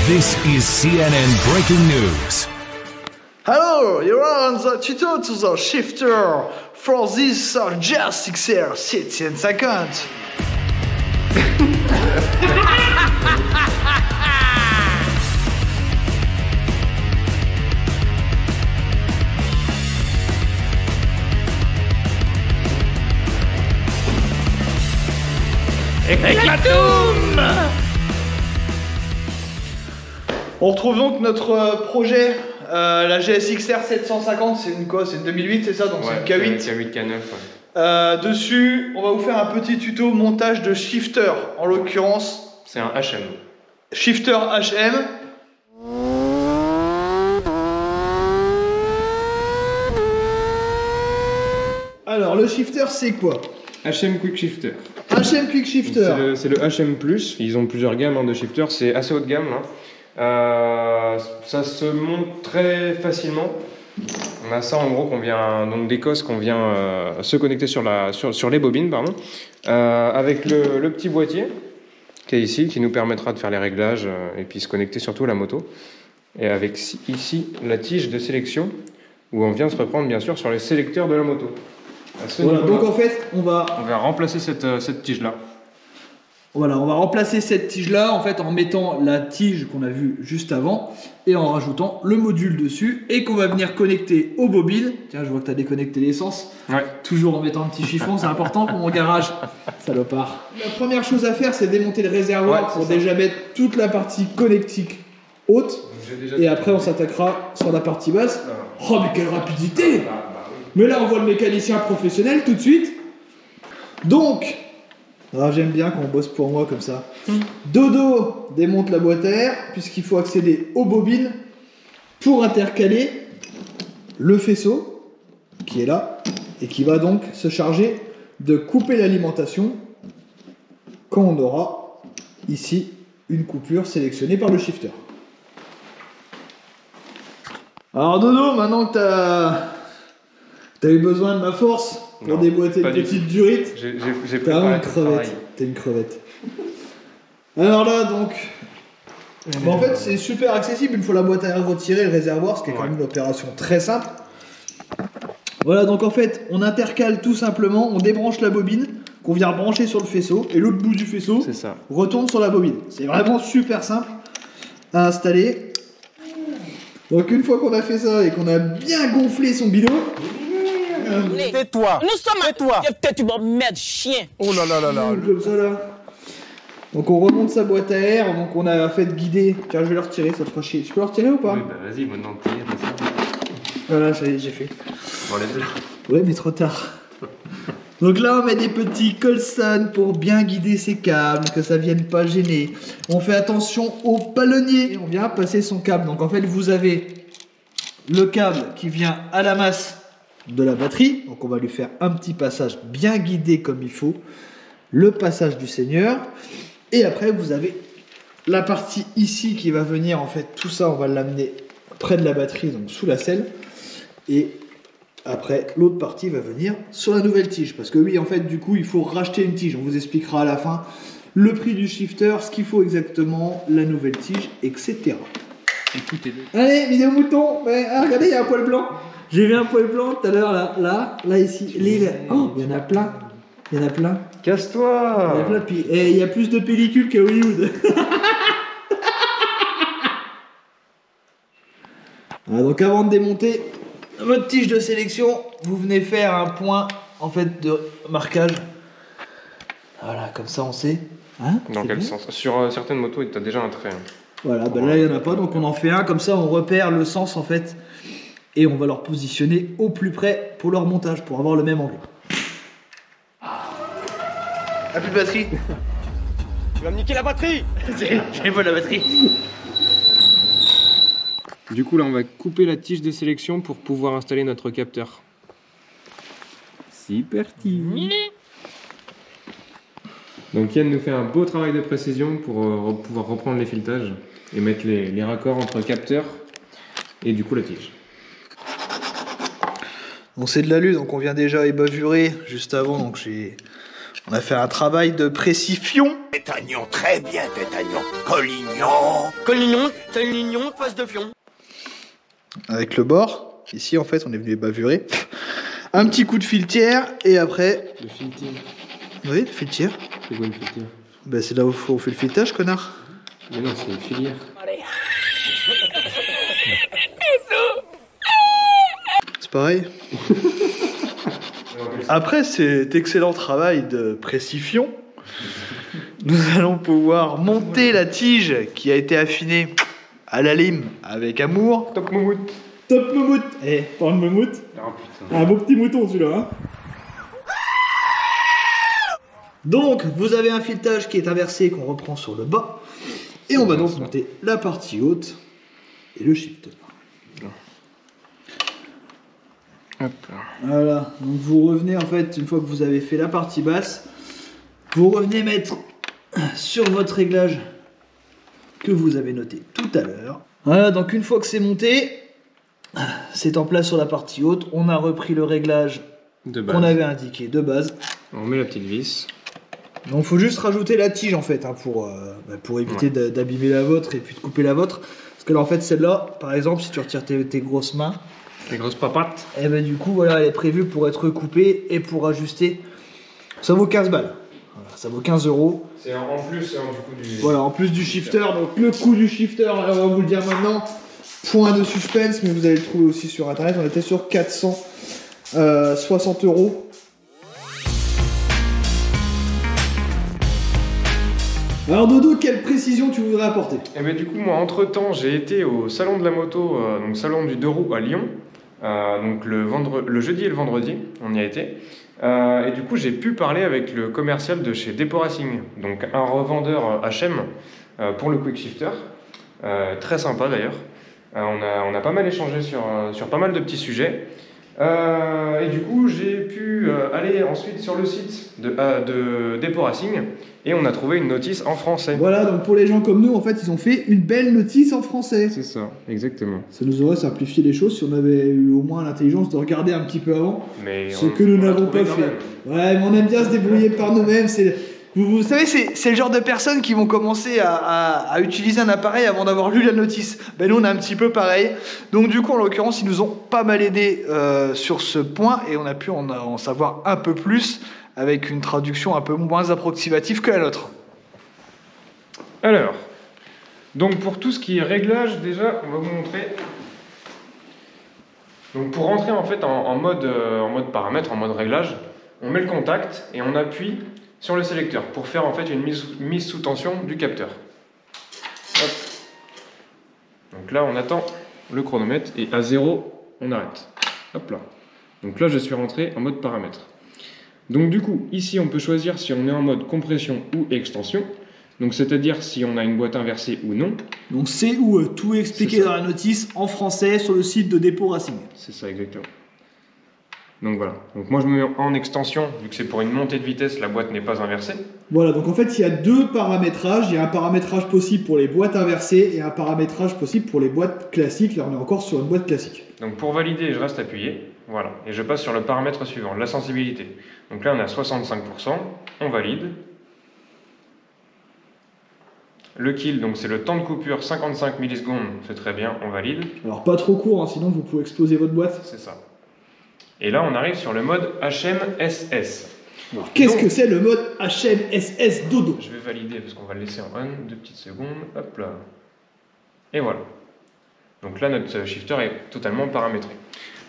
This is CNN breaking news. Hello, you're on the tuto to the shifter for this Jazz XR 750. Éclatoum! On retrouve donc notre projet, la GSX-R 750, c'est une quoi? C'est une 2008, c'est ça? Donc ouais, c'est une K8. K8, K9, ouais. Dessus, on va vous faire un petit tuto montage de shifter, en l'occurrence. C'est un HM. Shifter HM. Alors, le shifter, c'est quoi? HM Quick Shifter. HM Quick Shifter. C'est le HM+, ils ont plusieurs gammes de shifters, c'est assez haut de gamme. Ça se monte très facilement. On a ça en gros donc d'Écosse qu'on vient se connecter sur les bobines, pardon, avec le petit boîtier qui est ici, qui nous permettra de faire les réglages et puis se connecter surtout à la moto. Et avec ici la tige de sélection où on vient se reprendre bien sûr sur les sélecteurs de la moto. Voilà, donc en fait, on va remplacer cette tige-là. Voilà, on va remplacer cette tige-là en fait en mettant la tige qu'on a vue juste avant et en rajoutant le module dessus et qu'on va venir connecter aux bobines. Tiens, je vois que tu as déconnecté l'essence. Ouais. Toujours en mettant un petit chiffon, c'est important pour mon garage. Salopard. La première chose à faire, c'est démonter le réservoir pour déjà mettre toute la partie connectique haute. Et après, on s'attaquera sur la partie basse. Oh, mais quelle rapidité! Mais là, on voit le mécanicien professionnel tout de suite. Donc, j'aime bien quand on bosse pour moi comme ça. Dodo démonte la boîte à air, puisqu'il faut accéder aux bobines pour intercaler le faisceau qui est là et qui va donc se charger de couper l'alimentation quand on aura ici une coupure sélectionnée par le shifter. Alors Dodo, maintenant que t'as eu besoin de ma force pour déboîter une petite durite. J'ai T'as une crevette. T'es une crevette. Alors là, donc. En fait, c'est super accessible. Une fois la boîte à air retirée, le réservoir, ce qui est quand même une opération très simple. Voilà, donc en fait, on intercale tout simplement, on débranche la bobine qu'on vient brancher sur le faisceau et l'autre bout du faisceau retourne sur la bobine. C'est vraiment super simple à installer. Donc une fois qu'on a fait ça et qu'on a bien gonflé son bidon. Tais-toi! Nous sommes à toi! Peut-être tu vas merde chien! Oh là là là là! Comme ça là. Donc on remonte sa boîte à air, donc on a fait guider. Tiens, je vais le retirer, ça te fera chier. Je peux le retirer ou pas? Oui, bah vas-y, maintenant plier, voilà, ça y est, j'ai fait. Bon, les ouais, mais trop tard. Donc là, on met des petits colsons pour bien guider ses câbles, que ça vienne pas gêner. On fait attention au palonnier. Et on vient passer son câble. Donc en fait, vous avez le câble qui vient à la masse de la batterie, donc on va lui faire un petit passage bien guidé comme il faut, le passage du seigneur, et après vous avez la partie ici qui va venir, en fait tout ça on va l'amener près de la batterie, donc sous la selle, et après l'autre partie va venir sur la nouvelle tige, parce que oui en fait du coup il faut racheter une tige, on vous expliquera à la fin le prix du shifter, ce qu'il faut exactement, la nouvelle tige, etc. Écoutez-le. Allez, vidéo mouton, regardez, il y a un poil blanc. J'ai vu un poil blanc tout à l'heure, là, ici. Oh, il y en a plein. Il y en a plein. Casse-toi! Il y en a plein, puis il y a plus de pellicules qu'à Hollywood. Donc avant de démonter votre tige de sélection, vous venez faire un point en fait de marquage. Voilà, comme ça on sait. Hein, dans quel sens? Sur certaines motos, tu as déjà un trait. Voilà, ben là il n'y en a pas, donc on en fait un, comme ça on repère le sens en fait. Et on va leur positionner au plus près pour leur montage, pour avoir le même angle. Ah, plus de batterie. Tu vas me niquer la batterie! J'ai pas la batterie. Du coup là on va couper la tige de sélection pour pouvoir installer notre capteur. C'est parti. Donc Yann nous fait un beau travail de précision pour pouvoir reprendre les filetages et mettre les raccords entre capteur et du coup la tige. Bon, c'est de l'alu, donc on vient déjà ébavurer juste avant, donc On a fait un travail de précision. Tétagnon, très bien, Tétagnon. Collignon. Collignon, face de fion. Avec le bord. Ici, en fait, on est venu bavurer. Un petit coup de filetière et après... Le filetier. Oui, le filetière. C'est quoi le filetier? Bah, c'est là où on fait le filetage, connard. Mais non, c'est une filière. C'est pareil. Après cet excellent travail de précision, nous allons pouvoir monter la tige qui a été affinée à la lime avec amour. Top moumoute. Top moumoute. Eh, parle de moumoute. Oh putain. Un beau petit mouton celui-là. Hein. Donc, vous avez un filetage qui est inversé qu'on reprend sur le bas. Et on va donc monter la partie haute et le shifter. Hop là. Voilà, donc vous revenez en fait, une fois que vous avez fait la partie basse, vous revenez mettre sur votre réglage que vous avez noté tout à l'heure. Voilà, donc une fois que c'est monté, c'est en place sur la partie haute, on a repris le réglage qu'on avait indiqué de base. On met la petite vis. Donc il faut juste rajouter la tige en fait, hein, pour éviter d'abîmer la vôtre et puis de couper la vôtre. Parce que là en fait celle-là, par exemple, si tu retires tes grosses mains, Les grosses papates. et ben du coup voilà, elle est prévue pour être coupée et pour ajuster. Ça vaut 15 balles. Voilà, ça vaut 15 €. C'est en plus du coup du. Voilà, en plus du shifter. Donc le coût du shifter, on va vous le dire maintenant. Point de suspense, mais vous allez le trouver aussi sur internet. On était sur 460 €. Alors Dodo, quelle précision tu voudrais apporter? Et ben du coup moi entre temps j'ai été au salon de la moto, donc salon du 2 roues à Lyon, donc le jeudi et le vendredi on y a été, et du coup j'ai pu parler avec le commercial de chez Depot Racing, donc un revendeur HM pour le quick shifter, très sympa d'ailleurs. On a pas mal échangé sur pas mal de petits sujets. Et du coup, j'ai pu aller ensuite sur le site de Depot Racing et on a trouvé une notice en français. Voilà, donc pour les gens comme nous, en fait, ils ont fait une belle notice en français. C'est ça, exactement. Ça nous aurait simplifié les choses si on avait eu au moins l'intelligence de regarder un petit peu avant. Mais Ce que nous n'avons pas fait. Ouais, mais on aime bien se débrouiller par nous-mêmes. Vous savez, c'est le genre de personnes qui vont commencer à utiliser un appareil avant d'avoir lu la notice. Ben nous, on est un petit peu pareil. Donc du coup, en l'occurrence, ils nous ont pas mal aidé sur ce point et on a pu en savoir un peu plus avec une traduction un peu moins approximative que la nôtre. Alors, donc pour tout ce qui est réglage, déjà, on va vous montrer. Donc pour rentrer en fait en mode paramètre, en mode réglage, on met le contact et on appuie sur le sélecteur pour faire en fait une mise sous tension du capteur. Hop. Donc là on attend le chronomètre et à 0 on arrête. Hop là. Donc là je suis rentré en mode paramètre. Donc du coup ici on peut choisir si on est en mode compression ou extension. Donc c'est-à-dire si on a une boîte inversée ou non. Donc c'est où tout est expliqué dans la notice en français sur le site de Depot Racing. C'est ça exactement. Donc voilà, donc moi je me mets en extension, vu que c'est pour une montée de vitesse, la boîte n'est pas inversée. Voilà, donc en fait il y a deux paramétrages. Il y a un paramétrage possible pour les boîtes inversées et un paramétrage possible pour les boîtes classiques. Là on est encore sur une boîte classique. Donc pour valider, je reste appuyé, voilà, et je passe sur le paramètre suivant, la sensibilité. Donc là on est à 65%, on valide. Le kill, donc c'est le temps de coupure, 55 millisecondes, c'est très bien, on valide. Alors pas trop court, hein, sinon vous pouvez exploser votre boîte. C'est ça. Et là, on arrive sur le mode HMSS. Alors, qu'est-ce que c'est le mode HMSS Dodo? Je vais valider parce qu'on va le laisser en on, 2 petites secondes. Hop là. Et voilà. Donc là, notre shifter est totalement paramétré.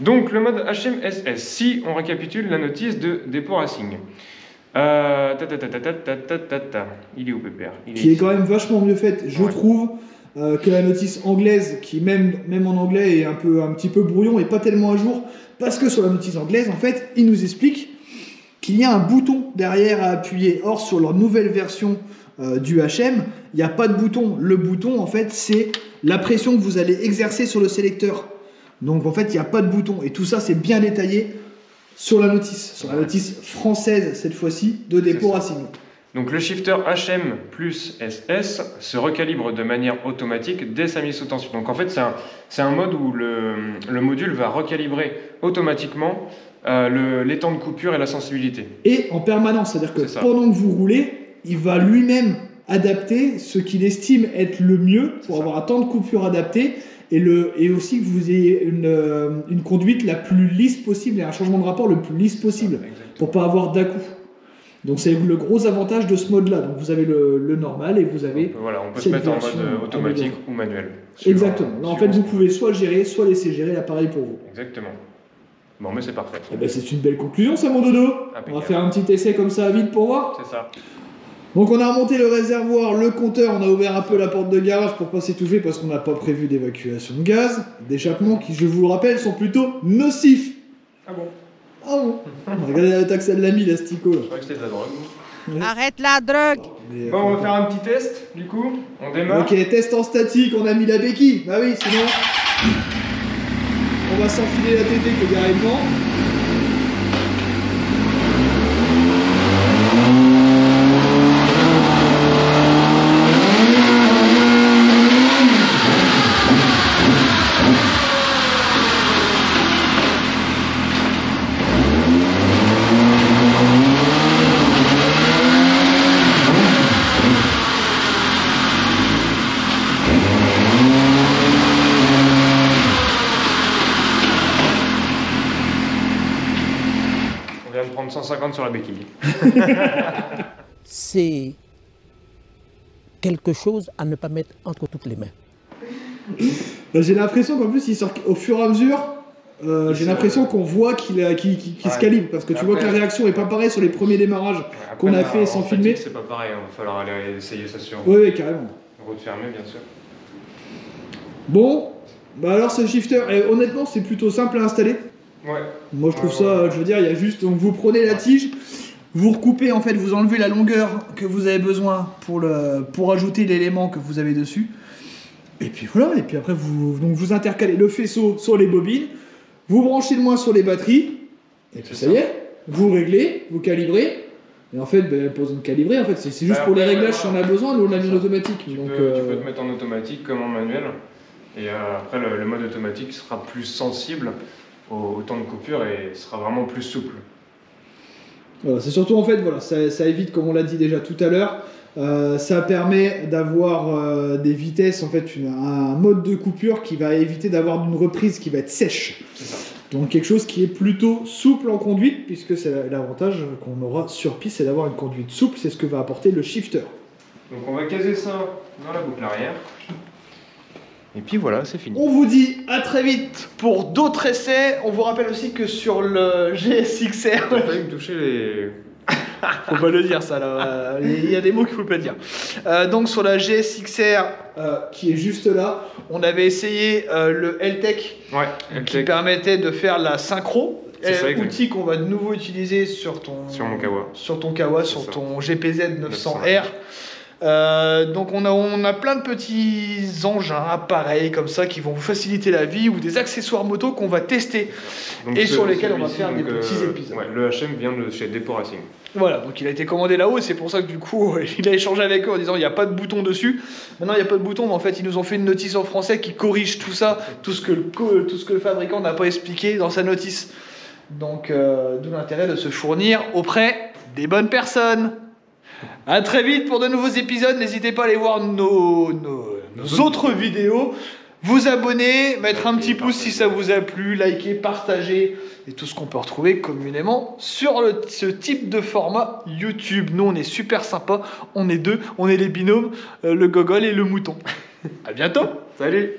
Donc, le mode HMSS, si on récapitule la notice de Depot Racing. Il est où, Pépère? Qui est quand même vachement mieux faite, je trouve, que la notice anglaise, qui même en anglais est un petit peu brouillon et pas tellement à jour. Parce que sur la notice anglaise, en fait, ils nous expliquent qu'il y a un bouton derrière à appuyer. Or, sur leur nouvelle version du HM, il n'y a pas de bouton. Le bouton, en fait, c'est la pression que vous allez exercer sur le sélecteur. Donc, en fait, il n'y a pas de bouton. Et tout ça, c'est bien détaillé sur la notice française, cette fois-ci, de Depot Racing. Donc le shifter HM plus SS se recalibre de manière automatique dès sa mise sous tension. Donc en fait c'est un mode où le module va recalibrer automatiquement les temps de coupure et la sensibilité. Et en permanence, c'est-à-dire que C'est ça. pendant que vous roulez, il va lui-même adapter ce qu'il estime être le mieux pour avoir un temps de coupure adapté et aussi que vous ayez une conduite la plus lisse possible et un changement de rapport le plus lisse possible pour pas avoir d'à-coups. Donc c'est le gros avantage de ce mode-là. Donc vous avez le normal et vous avez Voilà, on peut se cette mettre en version mode automatique ou manuel. Exactement. Là, en fait, suivant vous pouvez soit gérer, soit laisser gérer l'appareil pour vous. Exactement. Bon, mais c'est parfait. Eh ben, c'est une belle conclusion, ça, mon dodo. On Impeccable. va faire un petit essai comme ça vite pour voir. C'est ça. Donc on a remonté le réservoir, le compteur, on a ouvert un peu la porte de garage pour pas s'étouffer parce qu'on n'a pas prévu d'évacuation de gaz, d'échappement qui, je vous le rappelle, sont plutôt nocifs. Ah bon? Ah bon? Regardez la taxe de l'ami, l'astico là. Je croyais que c'était de la drogue. Arrête la drogue! Mais, Bon, on va faire un petit test, du coup. On démarre. Ok, test en statique, on a mis la béquille. Bah oui, sinon on va s'enfiler la tétée que carrément. On vient de prendre 150 sur la béquille. C'est quelque chose à ne pas mettre entre toutes les mains. Bah, j'ai l'impression qu'en plus, il sort au fur et à mesure. J'ai l'impression qu'on voit qu'il se calibre parce que tu vois que la réaction est pas pareille sur les premiers démarrages Après, qu'on a fait sans en filmer. statique, c'est pas pareil, il va falloir aller essayer ça sur Oui, carrément. route fermée, bien sûr. Bon, bah alors ce shifter, honnêtement, c'est plutôt simple à installer. Ouais. Moi, je trouve ça, je veux dire, il y a juste, donc vous prenez la tige, vous recoupez, en fait, vous enlevez la longueur que vous avez besoin pour ajouter l'élément que vous avez dessus. Et puis voilà, et puis après, vous intercalez le faisceau sur les bobines, vous branchez le moins sur les batteries, et puis ça y est, vous réglez, vous calibrez. Et en fait, pas besoin de calibrer, en fait, c'est juste Bah, pour les après, réglages ouais, si on a besoin, nous on l'a mis en automatique. Tu Donc, peux te mettre en automatique comme en manuel. Et après, le mode automatique sera plus sensible au temps de coupure et sera vraiment plus souple. voilà, c'est surtout en fait, voilà, ça évite, comme on l'a dit déjà tout à l'heure, ça permet d'avoir des vitesses, en fait, un mode de coupure qui va éviter d'avoir une reprise qui va être sèche. C'est ça. Donc quelque chose qui est plutôt souple en conduite, puisque c'est l'avantage qu'on aura sur piste, c'est d'avoir une conduite souple, c'est ce que va apporter le shifter. Donc on va caser ça dans la boucle arrière. Et puis voilà, c'est fini. On vous dit à très vite pour d'autres essais. On vous rappelle aussi que sur le GSXR... T'as failli me toucher les... Faut pas le dire ça là, il y a des mots qu'il faut pas dire. Donc sur la GSXR qui est juste là, on avait essayé le LTEC Ouais, qui permettait de faire la synchro. C'est ça, exact. Outil qu'on va de nouveau utiliser sur Sur mon Kawa. sur ton Kawa, C'est sur ça. ton GPZ 900R. Donc on a plein de petits engins, appareils comme ça qui vont vous faciliter la vie ou des accessoires moto qu'on va tester Donc et sur lesquels on va celui-ci, faire des donc, petits épisodes. Ouais, le HM vient de chez Depot Racing. Voilà, donc il a été commandé là-haut et c'est pour ça que du coup il a échangé avec eux en disant il n'y a pas de bouton dessus. Maintenant il n'y a pas de bouton, mais en fait ils nous ont fait une notice en français qui corrige tout ça, tout ce que le fabricant n'a pas expliqué dans sa notice. Donc d'où l'intérêt de se fournir auprès des bonnes personnes. A très vite pour de nouveaux épisodes, n'hésitez pas à aller voir nos autres vidéos, vous abonner, mettre un petit pouce si ça vous a plu, liker, partager et tout ce qu'on peut retrouver communément sur ce type de format YouTube. Nous on est super sympa, on est deux, on est les binômes, le gogol et le mouton. À bientôt. Salut!